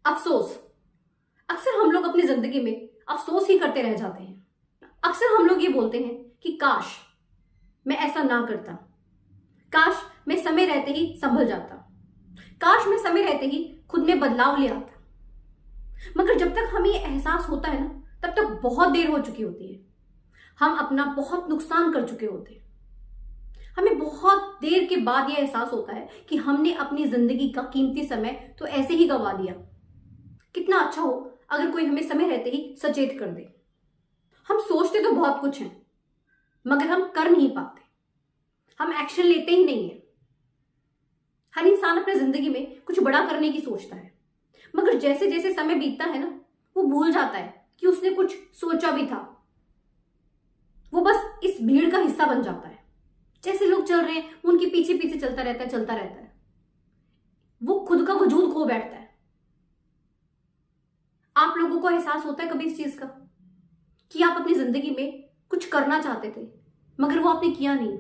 अफसोस। अक्सर हम लोग अपनी जिंदगी में अफसोस ही करते रह जाते हैं। अक्सर हम लोग ये बोलते हैं कि काश मैं ऐसा ना करता, काश मैं समय रहते ही संभल जाता, काश मैं समय रहते ही खुद में बदलाव ले आता। मगर जब तक हमें ये एहसास होता है ना, तब तक बहुत देर हो चुकी होती है। हम अपना बहुत नुकसान कर चुके होते हैं। हमें बहुत देर के बाद यह एहसास होता है कि हमने अपनी जिंदगी का कीमती समय तो ऐसे ही गंवा दिया। कितना अच्छा हो अगर कोई हमें समय रहते ही सचेत कर दे। हम सोचते तो बहुत कुछ हैं, मगर हम कर नहीं पाते, हम एक्शन लेते ही नहीं है। हर इंसान अपनी जिंदगी में कुछ बड़ा करने की सोचता है, मगर जैसे जैसे समय बीतता है ना, वो भूल जाता है कि उसने कुछ सोचा भी था। वो बस इस भीड़ का हिस्सा बन जाता है। जैसे लोग चल रहे हैं, उनके पीछे पीछे चलता रहता है। वो खुद का वजूद खो बैठता है। आप लोगों को एहसास होता है कभी इस चीज का कि आप अपनी जिंदगी में कुछ करना चाहते थे, मगर वो आपने किया नहीं।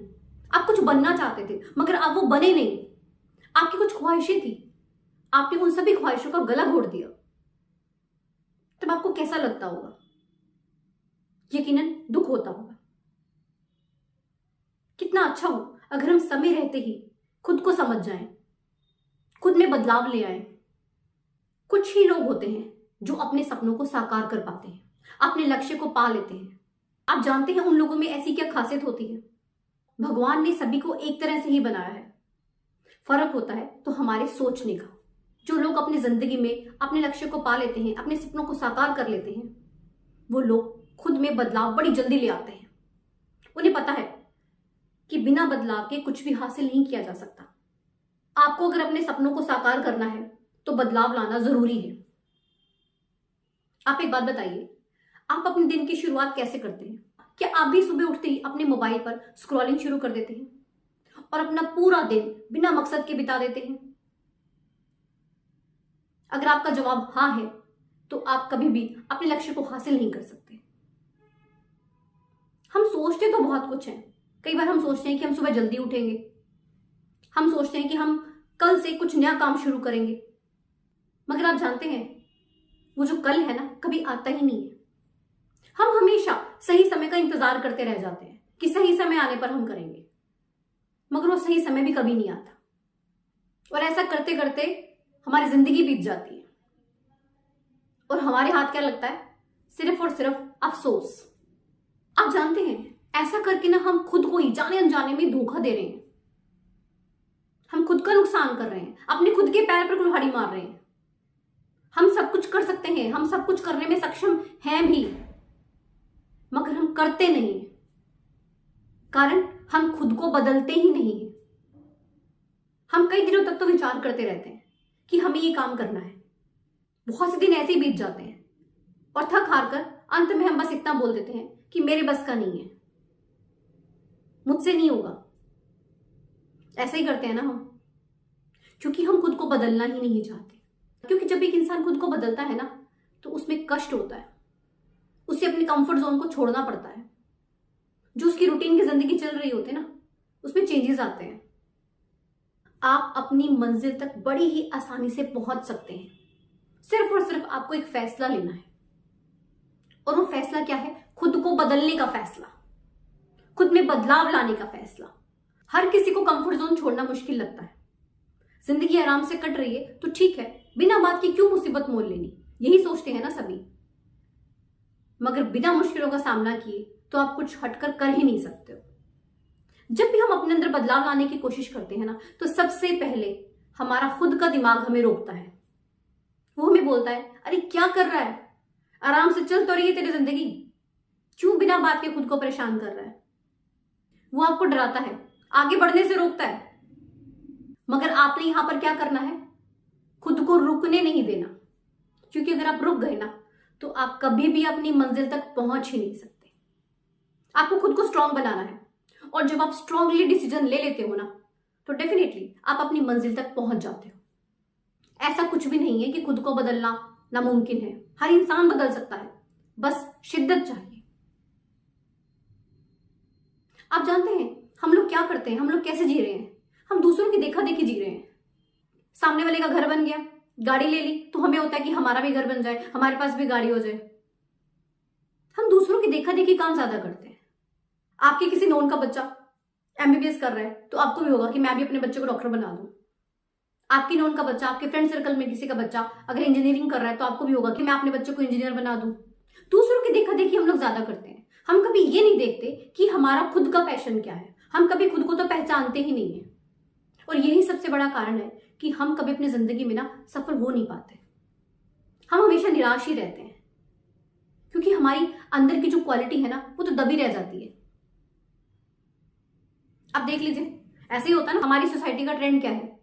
आप कुछ बनना चाहते थे, मगर आप वो बने नहीं। आपकी कुछ ख्वाहिशें थी, आपने उन सभी ख्वाहिशों का गला घोट दिया। तब आपको कैसा लगता होगा? यकीनन दुख होता होगा। कितना अच्छा हो अगर हम समय रहते ही खुद को समझ जाएं, खुद में बदलाव ले आए। कुछ ही लोग होते हैं जो अपने सपनों को साकार कर पाते हैं, अपने लक्ष्य को पा लेते हैं। आप जानते हैं उन लोगों में ऐसी क्या खासियत होती है? भगवान ने सभी को एक तरह से ही बनाया है। फर्क होता है तो हमारे सोचने का। जो लोग अपनी जिंदगी में अपने लक्ष्य को पा लेते हैं, अपने सपनों को साकार कर लेते हैं, वो लोग खुद में बदलाव बड़ी जल्दी ले आते हैं। उन्हें पता है कि बिना बदलाव के कुछ भी हासिल नहीं किया जा सकता। आपको अगर अपने सपनों को साकार करना है तो बदलाव लाना जरूरी है। आप एक बात बताइए, आप अपने दिन की शुरुआत कैसे करते हैं? क्या आप भी सुबह उठते ही अपने मोबाइल पर स्क्रॉलिंग शुरू कर देते हैं और अपना पूरा दिन बिना मकसद के बिता देते हैं? अगर आपका जवाब हाँ है, तो आप कभी भी अपने लक्ष्य को हासिल नहीं कर सकते। हम सोचते तो बहुत कुछ हैं। कई बार हम सोचते हैं कि हम सुबह जल्दी उठेंगे, हम सोचते हैं कि हम कल से कुछ नया काम शुरू करेंगे, मगर आप जानते हैं वो जो कल है ना, कभी आता ही नहीं है। हम हमेशा सही समय का इंतजार करते रह जाते हैं कि सही समय आने पर हम करेंगे, मगर वो सही समय भी कभी नहीं आता। और ऐसा करते करते हमारी जिंदगी बीत जाती है और हमारे हाथ क्या लगता है? सिर्फ और सिर्फ अफसोस। आप जानते हैं ऐसा करके ना हम खुद को ही जाने अनजाने में धोखा दे रहे हैं। हम खुद का नुकसान कर रहे हैं, अपने खुद के पैर पर कुल्हाड़ी मार रहे हैं। हम सब कुछ कर सकते हैं, हम सब कुछ करने में सक्षम हैं भी, मगर हम करते नहीं, कारण हम खुद को बदलते ही नहीं हैं। हम कई दिनों तक तो विचार करते रहते हैं कि हमें ये काम करना है। बहुत से दिन ऐसे ही बीत जाते हैं और थक हार कर अंत में हम बस इतना बोल देते हैं कि मेरे बस का नहीं है, मुझसे नहीं होगा। ऐसा ही करते हैं ना हम, क्योंकि हम खुद को बदलना ही नहीं चाहते। क्योंकि जब एक इंसान खुद को बदलता है ना, तो उसमें कष्ट होता है, उसे अपने कंफर्ट जोन को छोड़ना पड़ता है। जो उसकी रूटीन की जिंदगी चल रही होती है ना, उसमें चेंजेस आते हैं। आप अपनी मंजिल तक बड़ी ही आसानी से पहुंच सकते हैं। सिर्फ और सिर्फ आपको एक फैसला लेना है, और वो फैसला क्या है? खुद को बदलने का फैसला, खुद में बदलाव लाने का फैसला। हर किसी को कंफर्ट जोन छोड़ना मुश्किल लगता है। जिंदगी आराम से कट रही है तो ठीक है, बिना बात की क्यों मुसीबत मोल लेनी, यही सोचते हैं ना सभी। मगर बिना मुश्किलों का सामना किए तो आप कुछ हटकर कर ही नहीं सकते हो। जब भी हम अपने अंदर बदलाव लाने की कोशिश करते हैं ना, तो सबसे पहले हमारा खुद का दिमाग हमें रोकता है। वो हमें बोलता है, अरे क्या कर रहा है, आराम से चल तो रही है तेरी जिंदगी, क्यों बिना बात के खुद को परेशान कर रहा है। वो आपको डराता है, आगे बढ़ने से रोकता है। मगर आपने यहां पर क्या करना है? खुद को रुकने नहीं देना, क्योंकि अगर आप रुक गए ना, तो आप कभी भी अपनी मंजिल तक पहुंच ही नहीं सकते। आपको खुद को स्ट्रांग बनाना है, और जब आप स्ट्रांगली डिसीजन ले लेते हो ना, तो डेफिनेटली आप अपनी मंजिल तक पहुंच जाते हो। ऐसा कुछ भी नहीं है कि खुद को बदलना नामुमकिन है। हर इंसान बदल सकता है, बस शिद्दत चाहिए। आप जानते हैं हम लोग क्या करते हैं, हम लोग कैसे जी रहे हैं? हम दूसरों की देखा देखी जी रहे हैं। सामने वाले का घर बन गया, गाड़ी ले ली तो हमें होता है कि हमारा भी घर बन जाए, हमारे पास भी गाड़ी हो जाए। हम दूसरों की देखा देखी काम ज्यादा करते हैं। आपके किसी नोन का बच्चा एमबीबीएस कर रहा है तो आपको भी होगा कि मैं भी अपने बच्चे को डॉक्टर बना दूं। आपकी नोन का बच्चा, आपके फ्रेंड सर्कल में किसी का बच्चा अगर इंजीनियरिंग कर रहा है तो आपको भी होगा कि मैं अपने बच्चे को इंजीनियर बना दूं। दूसरों की देखा देखी हम लोग ज्यादा करते हैं। हम कभी ये नहीं देखते कि हमारा खुद का पैशन क्या है। हम कभी खुद को तो पहचानते ही नहीं है। और यही सबसे बड़ा कारण है कि हम कभी अपनी जिंदगी में ना सफल हो नहीं पाते। हम हमेशा निराश ही रहते हैं क्योंकि हमारी अंदर की जो क्वालिटी है ना वो तो दबी रह जाती है। अब देख लीजिए, ऐसे ही होता है ना। हमारी सोसाइटी का ट्रेंड क्या है,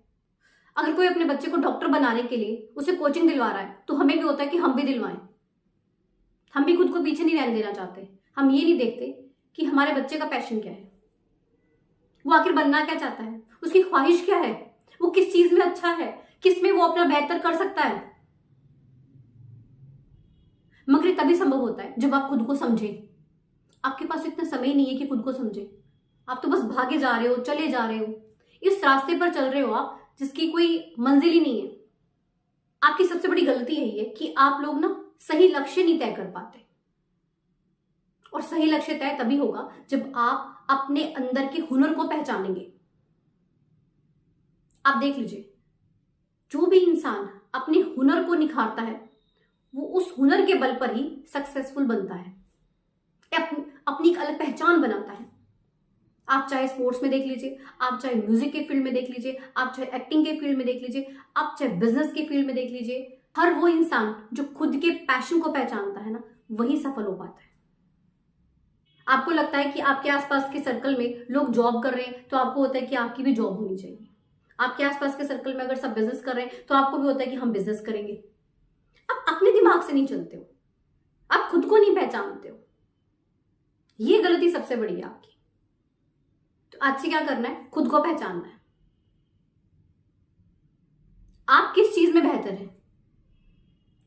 अगर कोई अपने बच्चे को डॉक्टर बनाने के लिए उसे कोचिंग दिलवा रहा है तो हमें भी होता है कि हम भी दिलवाएं। हम भी खुद को पीछे नहीं रहने देना चाहते। हम ये नहीं देखते कि हमारे बच्चे का पैशन क्या है, वो आखिर बनना क्या चाहता है, उसकी ख्वाहिश क्या है, वो किस चीज में अच्छा है, किस में वो अपना बेहतर कर सकता है। मगर ये तभी संभव होता है जब आप खुद को समझें। आपके पास इतना समय नहीं है कि खुद को समझें। आप तो बस भागे जा रहे हो, चले जा रहे हो, इस रास्ते पर चल रहे हो आप जिसकी कोई मंजिल ही नहीं है। आपकी सबसे बड़ी गलती यही है कि आप लोग ना सही लक्ष्य नहीं तय कर पाते। और सही लक्ष्य तय तभी होगा जब आप अपने अंदर के हुनर को पहचानेंगे। आप देख लीजिए, जो भी इंसान अपने हुनर को निखारता है वो उस हुनर के बल पर ही सक्सेसफुल बनता है, अपनी एक अलग पहचान बनाता है। आप चाहे स्पोर्ट्स में देख लीजिए, आप चाहे म्यूजिक के फील्ड में देख लीजिए, आप चाहे एक्टिंग के फील्ड में देख लीजिए, आप चाहे बिजनेस के फील्ड में देख लीजिए, हर वो इंसान जो खुद के पैशन को पहचानता है ना वही सफल हो पाता है। आपको लगता है कि आपके आसपास के सर्कल में लोग जॉब कर रहे हैं तो आपको होता है कि आपकी भी जॉब होनी चाहिए। आपके आसपास के सर्कल में अगर सब बिजनेस कर रहे हैं तो आपको भी होता है कि हम बिजनेस करेंगे। आप अपने दिमाग से नहीं चलते हो, आप खुद को नहीं पहचानते हो। ये गलती सबसे बड़ी है आपकी। तो आज से क्या करना है, खुद को पहचानना है। आप किस चीज में बेहतर हैं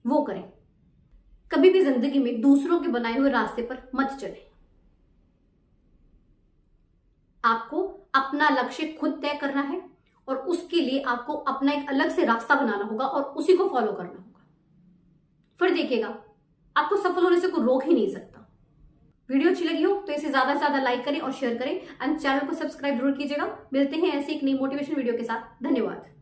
वो करें। कभी भी जिंदगी में दूसरों के बनाए हुए रास्ते पर मत चलें। आपको अपना लक्ष्य खुद तय करना है और उसके लिए आपको अपना एक अलग से रास्ता बनाना होगा और उसी को फॉलो करना होगा। फिर देखिएगा, आपको सफल होने से कोई रोक ही नहीं सकता। वीडियो अच्छी लगी हो तो इसे ज्यादा से ज्यादा लाइक करें और शेयर करें एंड चैनल को सब्सक्राइब जरूर कीजिएगा। मिलते हैं ऐसे एक नई मोटिवेशन वीडियो के साथ। धन्यवाद।